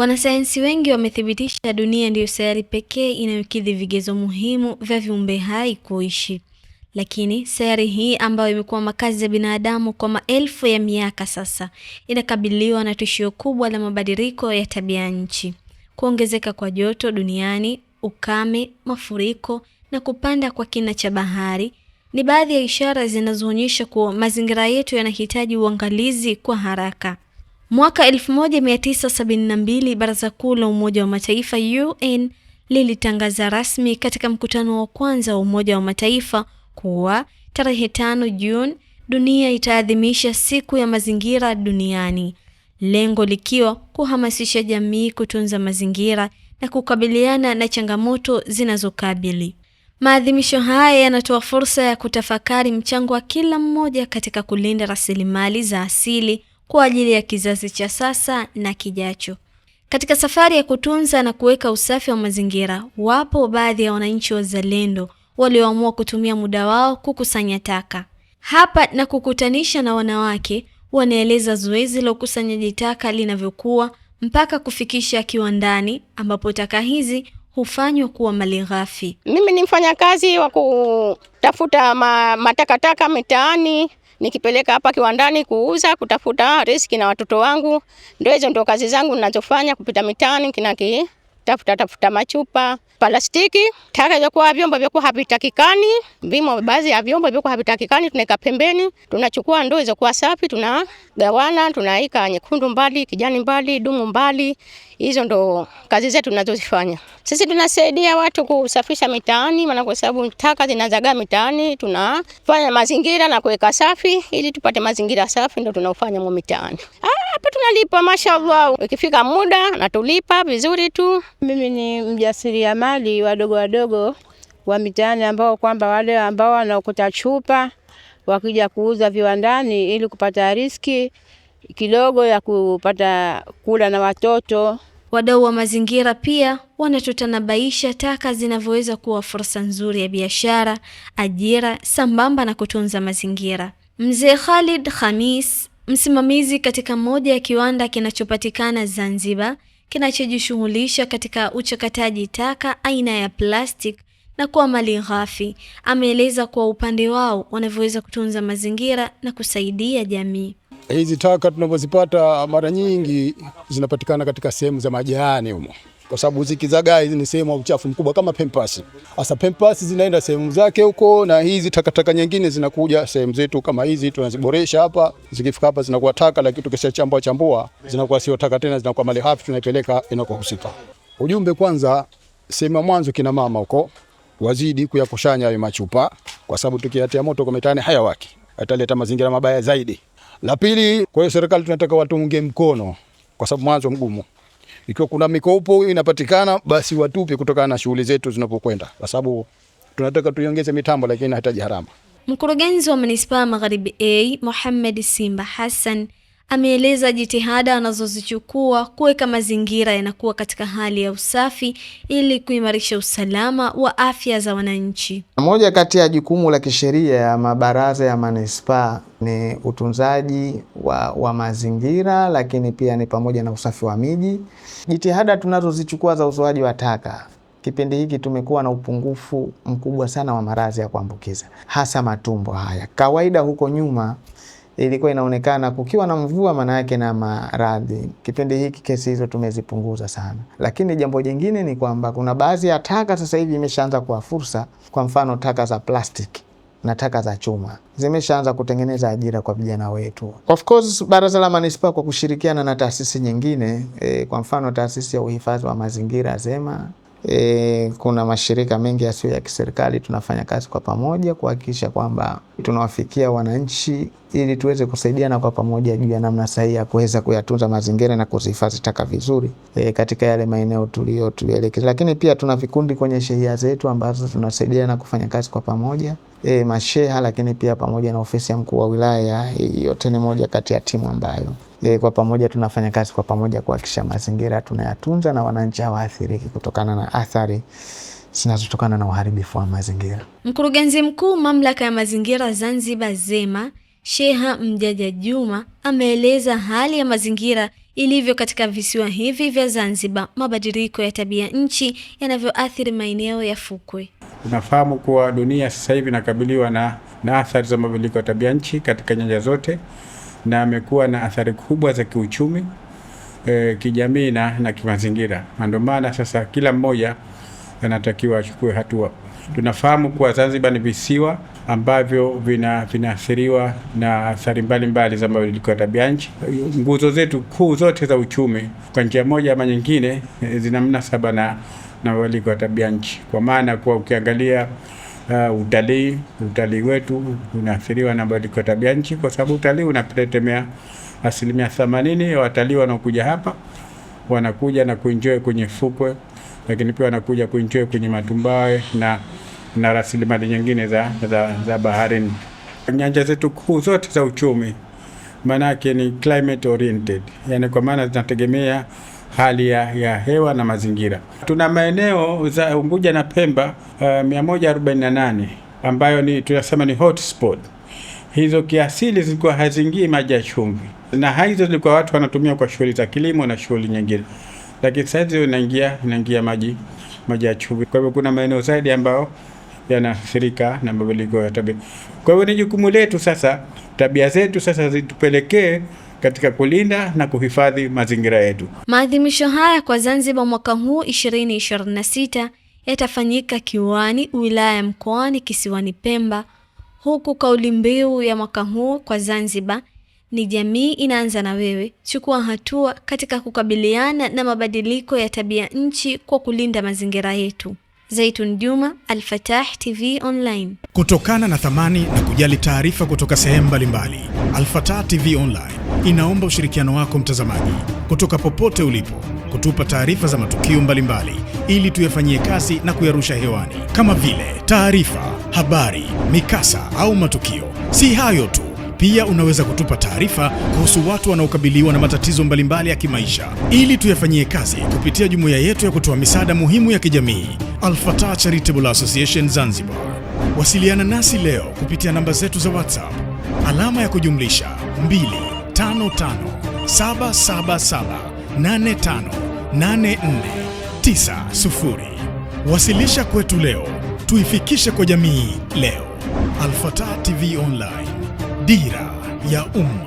Wanasayansi wengi wamethibitisha dunia ndiyo sayari pekee inayokidhi vigezo muhimu vya viumbe hai kuishi. Lakini sayari hii ambayo imekuwa makazi ya binadamu kwa maelfu ya miaka sasa, inakabiliwa na tishio kubwa la mabadiliko ya tabia nchi. Kuongezeka kwa joto duniani, ukame, mafuriko na kupanda kwa kina cha bahari ni baadhi ya ishara zinazoonyesha kuwa mazingira yetu yanahitaji uangalizi kwa haraka. Mwaka 1972 Baraza Kuu la Umoja wa Mataifa UN lilitangaza rasmi katika mkutano wa kwanza wa Umoja wa Mataifa kuwa tarehe 5 Juni dunia itaadhimisha siku ya mazingira duniani. Lengo likiwa kuhamasisha jamii kutunza mazingira na kukabiliana na changamoto zinazokabili. Maadhimisho haya yanatoa fursa ya kutafakari mchango wa kila mmoja katika kulinda rasilimali za asili kwa ajili ya kizazi cha sasa na kijacho. Katika safari ya kutunza na kuweka usafi wa mazingira, wapo baadhi ya wananchi wazalendo walioamua kutumia muda wao kukusanya taka. Hapa na kukutanisha na wanawake, wanaeleza zoezi la ukusanyaji taka linavyokuwa mpaka kufikisha kiwandani ambapo taka hizi hufanywa kuwa malighafi. Mimi ni mfanyakazi wa kutafuta matakataka mitaani, nikipeleka hapa kiwandani kuuza, kutafuta riziki na watoto wangu. Ndio kazi zangu ninazofanya, kupita mitaani tafuta machupa, plastiki, taka za kwa vyombo vya havitakikani, baadhi ya vyombo vya havitakikani tunaweka pembeni, tunachukua ndoo za kwa safi, tunagawana, tunaika nyekundu mbali, kijani mbali, dumu mbali. Hizo ndo kazi zetu tunazozifanya. Sisi tunasaidia watu kusafisha mitaani, maana kwa sababu taka zinazagaa mitaani, tunafanya mazingira na kuweka safi ili tupate mazingira safi, ndio tunaofanya mu mitaani. Hapa tunalipa mashallah. Ikifika muda na tulipa vizuri tu. Mimi ni mjasiriamali wadogo wa mitaani ambao kwamba wale ambao wanaokota chupa wakija kuuza viwandani ili kupata riziki kidogo ya kupata kula na watoto. Wadau wa mazingira pia wanatutanabaisha taka zinavyoweza kuwa fursa nzuri ya biashara, ajira, sambamba na kutunza mazingira. Mzee Khalid Khamis, msimamizi katika moja ya kiwanda kinachopatikana Zanzibar, kinachojishughulisha katika uchakataji taka aina ya plastic na kuwa malighafi, ameeleza kwa upande wao wanavyoweza kutunza mazingira na kusaidia jamii. Hizi taka tunazozipata mara nyingi zinapatikana katika sehemu za majani humo. Kwa sababu zikizagaa hizi ni sehemu ya uchafu mkubwa kama pempasi. Hasa pempasi zinaenda sehemu zake huko, na hizi takataka nyingine zinakuja sehemu zetu kama hizi, tunaziboresha hapa. Zikifika hapa zinakuwa taka, lakini tukishachambua zinakuwa sio taka tena, zinakuwa malighafi, tunaipeleka inakohusika. Ujumbe kwanza, sema mwanzo kina mama huko wazidi kuyakushanya hayo machupa, kwa sababu tukiatia moto kwa mitaani hayawaki, ataleta mazingira mabaya zaidi. La pili, kwa hiyo serikali tunataka watunge mkono, kwa sababu mwanzo mgumu. Ikiwa kuna mikopo inapatikana, basi watupe kutokana na shughuli zetu zinapokwenda, kwa sababu tunataka tuiongeze mitambo lakini hataji harama. Mkurugenzi wa Manispaa Magharibi A, Mohamed Simba Hassan, ameeleza jitihada anazozichukua kuweka mazingira yanakuwa katika hali ya usafi ili kuimarisha usalama wa afya za wananchi. Moja kati ya jukumu la kisheria ya mabaraza ya manispaa ni utunzaji wa mazingira, lakini pia ni pamoja na usafi wa miji. Jitihada tunazozichukua za uzoaji wa taka, kipindi hiki tumekuwa na upungufu mkubwa sana wa maradhi ya kuambukiza, hasa matumbo haya. Kawaida huko nyuma ilikuwa inaonekana kukiwa na mvua maana yake na maradhi. Kipindi hiki kesi hizo tumezipunguza sana. Lakini jambo jingine ni kwamba kuna baadhi ya taka sasa hivi imeshaanza kuwa fursa. Kwa mfano taka za plastiki na taka za chuma zimeshaanza kutengeneza ajira kwa vijana wetu. Of course Baraza la Manispaa kwa kushirikiana na taasisi nyingine, kwa mfano taasisi ya uhifadhi wa mazingira ZEMA, kuna mashirika mengi yasiyo ya kiserikali, tunafanya kazi kwa pamoja kuhakikisha kwamba tunawafikia wananchi ili tuweze kusaidiana kwa pamoja juu ya namna sahihi ya kuweza kuyatunza mazingira na kuzihifadhi taka vizuri katika yale maeneo tuliyoelekeza. Lakini pia tuna vikundi kwenye shehia zetu ambazo tunasaidiana kufanya kazi kwa pamoja, masheha, lakini pia pamoja na ofisi ya mkuu wa wilaya. Yote ni moja kati ya timu ambayo kwa pamoja tunafanya kazi kwa pamoja kuhakikisha mazingira tunayatunza na wananchi hawaathiriki kutokana na athari zinazotokana na uharibifu wa mazingira. Mkurugenzi mkuu Mamlaka ya Mazingira Zanzibar ZEMA, Sheha Mjaja Juma ameeleza hali ya mazingira ilivyo katika visiwa hivi vya Zanzibar, mabadiliko ya tabia nchi yanavyoathiri maeneo ya fukwe. Tunafahamu kuwa dunia sasa hivi inakabiliwa na athari za mabadiliko ya tabia nchi katika nyanja zote, na amekuwa na athari kubwa za kiuchumi, kijamii na kimazingira. Ndio maana sasa kila mmoja anatakiwa achukue hatua. Tunafahamu kuwa Zanzibar ni visiwa ambavyo vinaathiriwa na athari mbalimbali za mabadiliko ya tabia nchi. Nguzo zetu kuu zote za uchumi kwa njia moja ama nyingine zina mnasaba na mabadiliko ya tabia nchi, kwa maana kwa ukiangalia utalii wetu unaathiriwa na mabadiliko ya tabia nchi, kwa sababu utalii unategemea 80% ya watalii wanaokuja hapa wanakuja na kuenjoy kwenye fukwe, lakini pia wanakuja kuenjoy kwenye matumbawe na rasilimali nyingine za baharini. Nyanja zetu kuu zote za uchumi manake ni climate oriented, yani kwa maana zinategemea hali ya hewa na mazingira. Tuna maeneo za Unguja na Pemba 148 ambayo tunasema ni hotspot. Hizo kiasili zilikuwa hazingii maji ya chumvi, na hizo zilikuwa watu wanatumia kwa shughuli za kilimo na shughuli nyingine, lakini sasa inaingia maji ya chumvi. Kwa hivyo kuna maeneo zaidi ambayo yanaathirika na mabadiliko ya tabia. Kwa hivyo ni jukumu letu sasa, tabia zetu sasa zitupelekee katika kulinda na kuhifadhi mazingira yetu. Maadhimisho haya kwa Zanzibar mwaka huu 2026 yatafanyika Kiwani, wilaya ya Mkoani, kisiwani Pemba, huku kauli mbiu ya mwaka huu kwa Zanzibar ni jamii inaanza na wewe, chukua hatua katika kukabiliana na mabadiliko ya tabia nchi kwa kulinda mazingira yetu. Zaitun Juma, Al-Fatah TV Online. Kutokana na thamani na kujali taarifa kutoka sehemu mbalimbali, Al-Fatah TV Online inaomba ushirikiano wako mtazamaji, kutoka popote ulipo, kutupa taarifa za matukio mbalimbali ili tuyafanyie kazi na kuyarusha hewani, kama vile taarifa, habari, mikasa au matukio. Si hayo tu, pia unaweza kutupa taarifa kuhusu watu wanaokabiliwa na matatizo mbalimbali ya kimaisha ili tuyafanyie kazi kupitia jumuiya yetu ya kutoa misaada muhimu ya kijamii, Al-Fatah Charitable Association Zanzibar. Wasiliana nasi leo kupitia namba zetu za WhatsApp alama ya kujumlisha 25577858490. Wasilisha kwetu leo, tuifikishe kwa jamii leo. Al-Fatah TV Online, dira ya umma.